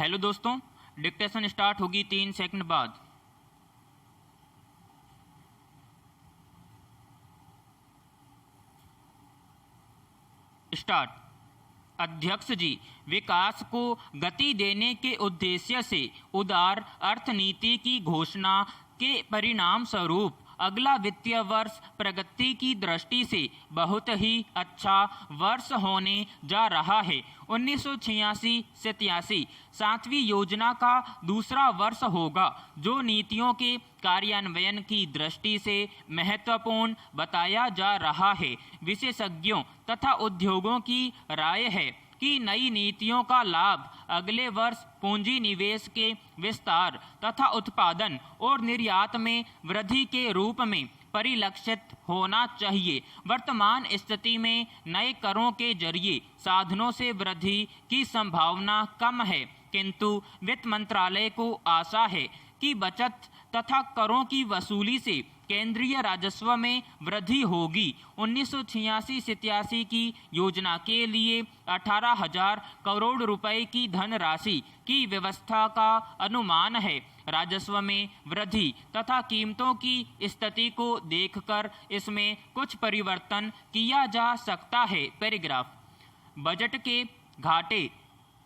Hello दोस्तों, dictation start होगी 3 second बाद। स्टार्ट। अध्यक्ष जी, विकास को गति देने के उद्देश्य से उदार अर्थनीति की घोषणा के परिणाम स्वरूप अगला वित्तीय वर्ष प्रगति की दृष्टि से बहुत ही अच्छा वर्ष होने जा रहा है। 1986-87 सातवीं योजना का दूसरा वर्ष होगा, जो नीतियों के कार्यान्वयन की दृष्टि से महत्वपूर्ण बताया जा रहा है। विशेषज्ञों तथा उद्योगों की राय है कि नई नीतियों का लाभ अगले वर्ष पूंजी निवेश के विस्तार तथा उत्पादन और निर्यात में वृद्धि के रूप में परिलक्षित होना चाहिए। वर्तमान स्थिति में नए करों के जरिए साधनों से वृद्धि की संभावना कम है, किंतु वित्त मंत्रालय को आशा है कि बचत तथा करों की वसूली से केंद्रीय राजस्व में वृद्धि होगी। 1986-87 की योजना के लिए 18,000 करोड़ रुपए की धनराशि की व्यवस्था का अनुमान है। राजस्व में वृद्धि तथा कीमतों की स्थिति को देखकर इसमें कुछ परिवर्तन किया जा सकता है। पैराग्राफ। बजट के घाटे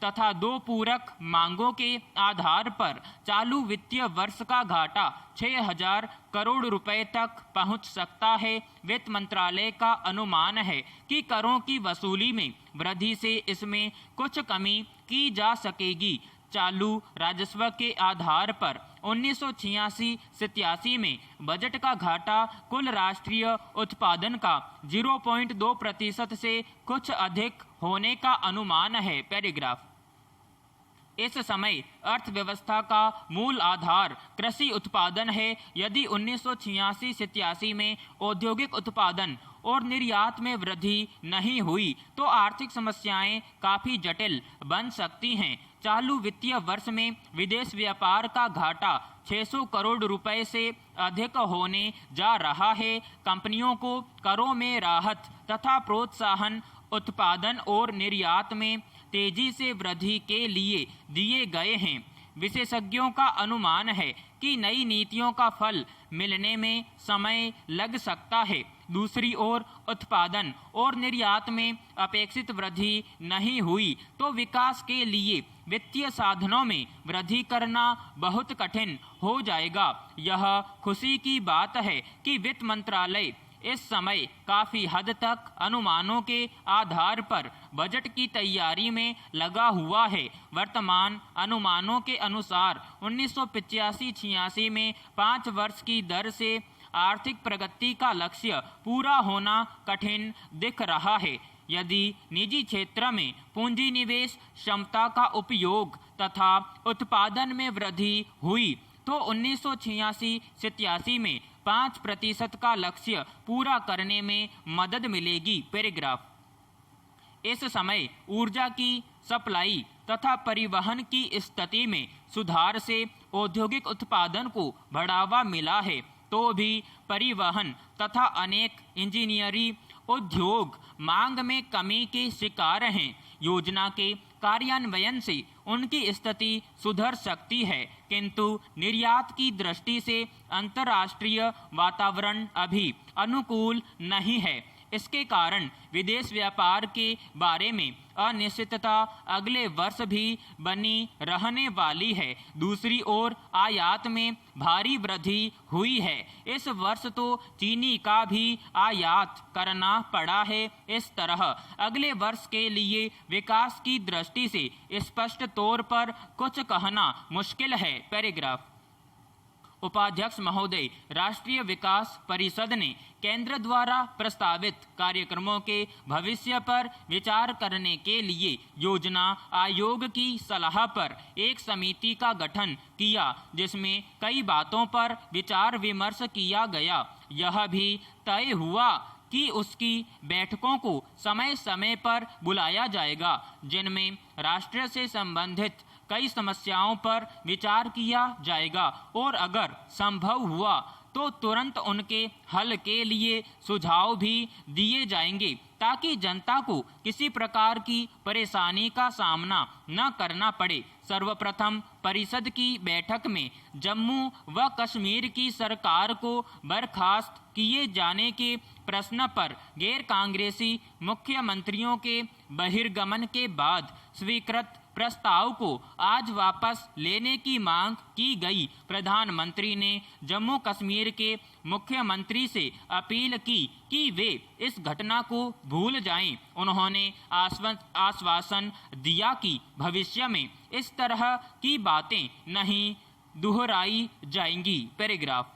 तथा दो पूरक मांगों के आधार पर चालू वित्तीय वर्ष का घाटा 6,000 करोड़ रुपए तक पहुंच सकता है। वित्त मंत्रालय का अनुमान है कि करों की वसूली में वृद्धि से इसमें कुछ कमी की जा सकेगी। चालू राजस्व के आधार पर 1986-87 में बजट का घाटा कुल राष्ट्रीय उत्पादन का 0.2% से कुछ अधिक होने का अनुमान है। पैराग्राफ। इस समय अर्थव्यवस्था का मूल आधार कृषि उत्पादन है। यदि 1986-87 में औद्योगिक उत्पादन और निर्यात में वृद्धि नहीं हुई तो आर्थिक समस्याएं काफ़ी जटिल बन सकती हैं। चालू वित्तीय वर्ष में विदेश व्यापार का घाटा 600 करोड़ रुपए से अधिक होने जा रहा है। कंपनियों को करों में राहत तथा प्रोत्साहन उत्पादन और निर्यात में तेजी से वृद्धि के लिए दिए गए हैं। विशेषज्ञों का अनुमान है कि नई नीतियों का फल मिलने में समय लग सकता है। दूसरी ओर उत्पादन और निर्यात में अपेक्षित वृद्धि नहीं हुई तो विकास के लिए वित्तीय साधनों में वृद्धि करना बहुत कठिन हो जाएगा। यह खुशी की बात है कि वित्त मंत्रालय इस समय काफ़ी हद तक अनुमानों के आधार पर बजट की तैयारी में लगा हुआ है। वर्तमान अनुमानों के अनुसार 1985-86 में 5 वर्ष की दर से आर्थिक प्रगति का लक्ष्य पूरा होना कठिन दिख रहा है। यदि निजी क्षेत्र में पूंजी निवेश क्षमता का उपयोग तथा उत्पादन में वृद्धि हुई तो 1986-87 में 5% का लक्ष्य पूरा करने में मदद मिलेगी। पैराग्राफ। इस समय ऊर्जा की सप्लाई तथा परिवहन की स्थिति में सुधार से औद्योगिक उत्पादन को बढ़ावा मिला है, तो भी परिवहन तथा अनेक इंजीनियरिंग उद्योग मांग में कमी के शिकार हैं। योजना के कार्यान्वयन से उनकी स्थिति सुधर सकती है, किंतु निर्यात की दृष्टि से अंतर्राष्ट्रीय वातावरण अभी अनुकूल नहीं है। इसके कारण विदेश व्यापार के बारे में अनिश्चितता अगले वर्ष भी बनी रहने वाली है। दूसरी ओर आयात में भारी वृद्धि हुई है। इस वर्ष तो चीनी का भी आयात करना पड़ा है। इस तरह अगले वर्ष के लिए विकास की दृष्टि से स्पष्ट तौर पर कुछ कहना मुश्किल है। पैराग्राफ। उपाध्यक्ष महोदय, राष्ट्रीय विकास परिषद ने केंद्र द्वारा प्रस्तावित कार्यक्रमों के भविष्य पर विचार करने के लिए योजना आयोग की सलाह पर एक समिति का गठन किया, जिसमें कई बातों पर विचार विमर्श किया गया। यह भी तय हुआ कि उसकी बैठकों को समय समय पर बुलाया जाएगा, जिनमें राष्ट्र से संबंधित कई समस्याओं पर विचार किया जाएगा और अगर संभव हुआ तो तुरंत उनके हल के लिए सुझाव भी दिए जाएंगे, ताकि जनता को किसी प्रकार की परेशानी का सामना न करना पड़े। सर्वप्रथम परिषद की बैठक में जम्मू व कश्मीर की सरकार को बर्खास्त किए जाने के प्रश्न पर गैर कांग्रेसी मुख्यमंत्रियों के बहिर्गमन के बाद स्वीकृत प्रस्ताव को आज वापस लेने की मांग की गई। प्रधानमंत्री ने जम्मू कश्मीर के मुख्यमंत्री से अपील की कि वे इस घटना को भूल जाएं। उन्होंने आश्वासन दिया कि भविष्य में इस तरह की बातें नहीं दोहराई जाएंगी। पैराग्राफ।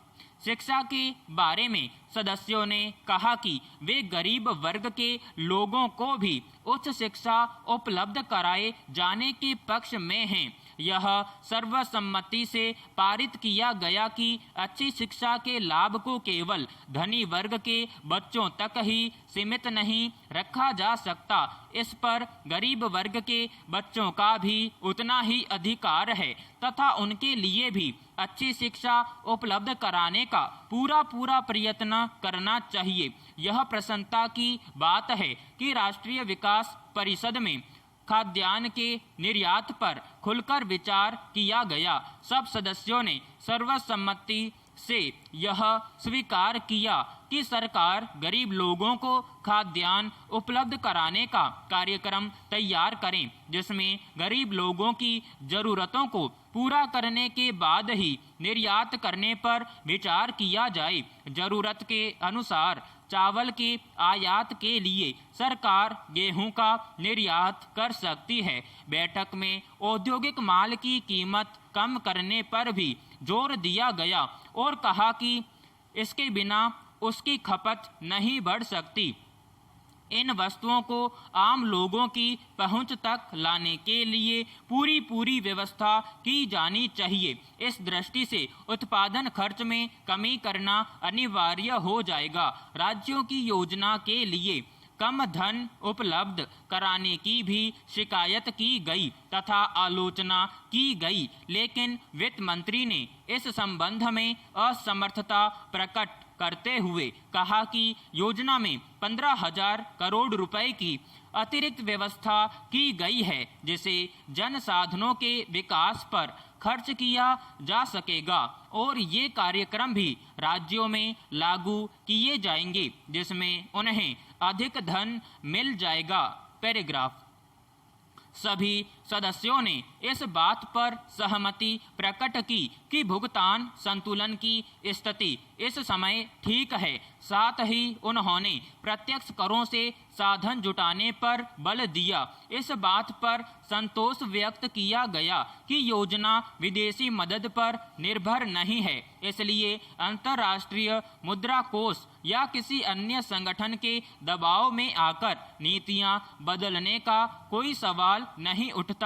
शिक्षा के बारे में सदस्यों ने कहा कि वे गरीब वर्ग के लोगों को भी उच्च शिक्षा उपलब्ध कराए जाने के पक्ष में हैं। यह सर्वसम्मति से पारित किया गया कि अच्छी शिक्षा के लाभ को केवल धनी वर्ग के बच्चों तक ही सीमित नहीं रखा जा सकता। इस पर गरीब वर्ग के बच्चों का भी उतना ही अधिकार है तथा उनके लिए भी अच्छी शिक्षा उपलब्ध कराने का पूरा प्रयत्न करना चाहिए। यह प्रसन्नता की बात है कि राष्ट्रीय विकास परिषद में खाद्यान्न के निर्यात पर खुलकर विचार किया गया। सब सदस्यों ने सर्वसम्मति से यह स्वीकार किया कि सरकार गरीब लोगों को खाद्यान्न उपलब्ध कराने का कार्यक्रम तैयार करें, जिसमें गरीब लोगों की जरूरतों को पूरा करने के बाद ही निर्यात करने पर विचार किया जाए। जरूरत के अनुसार चावल के आयात के लिए सरकार गेहूं का निर्यात कर सकती है। बैठक में औद्योगिक माल की कीमत कम करने पर भी जोर दिया गया और कहा कि इसके बिना उसकी खपत नहीं बढ़ सकती। इन वस्तुओं को आम लोगों की पहुंच तक लाने के लिए पूरी व्यवस्था की जानी चाहिए। इस दृष्टि से उत्पादन खर्च में कमी करना अनिवार्य हो जाएगा। राज्यों की योजना के लिए कम धन उपलब्ध कराने की भी शिकायत की गई तथा आलोचना की गई, लेकिन वित्त मंत्री ने इस संबंध में असमर्थता प्रकट करते हुए कहा कि योजना में 15,000 करोड़ रुपए की अतिरिक्त व्यवस्था की गई है, जिसे जन साधनों के विकास पर खर्च किया जा सकेगा और ये कार्यक्रम भी राज्यों में लागू किए जाएंगे, जिसमें उन्हें अधिक धन मिल जाएगा। पैराग्राफ। सभी सदस्यों ने इस बात पर सहमति प्रकट की कि भुगतान संतुलन की स्थिति इस समय ठीक है। साथ ही उन्होंने प्रत्यक्ष करों से साधन जुटाने पर बल दिया। इस बात पर संतोष व्यक्त किया गया कि योजना विदेशी मदद पर निर्भर नहीं है, इसलिए अंतर्राष्ट्रीय मुद्रा कोष या किसी अन्य संगठन के दबाव में आकर नीतियां बदलने का कोई सवाल नहीं उठता।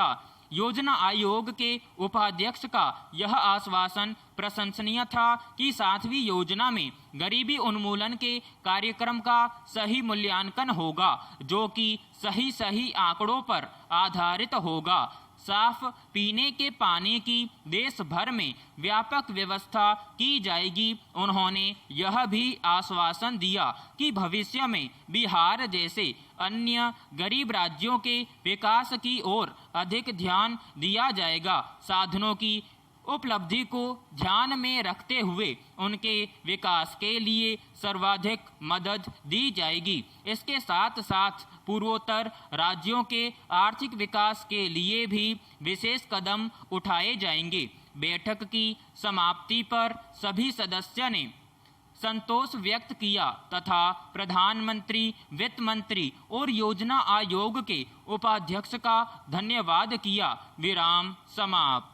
योजना आयोग के उपाध्यक्ष का यह आश्वासन प्रशंसनीय था कि 7वीं योजना में गरीबी उन्मूलन के कार्यक्रम का सही मूल्यांकन होगा, जो कि सही आंकड़ों पर आधारित होगा। साफ पीने के पानी की देश भर में व्यापक व्यवस्था की जाएगी। उन्होंने यह भी आश्वासन दिया कि भविष्य में बिहार जैसे अन्य गरीब राज्यों के विकास की ओर अधिक ध्यान दिया जाएगा। साधनों की उपलब्धि को ध्यान में रखते हुए उनके विकास के लिए सर्वाधिक मदद दी जाएगी। इसके साथ साथ पूर्वोत्तर राज्यों के आर्थिक विकास के लिए भी विशेष कदम उठाए जाएंगे। बैठक की समाप्ति पर सभी सदस्यों ने संतोष व्यक्त किया तथा प्रधानमंत्री, वित्त मंत्री और योजना आयोग के उपाध्यक्ष का धन्यवाद किया। विराम समाप्त।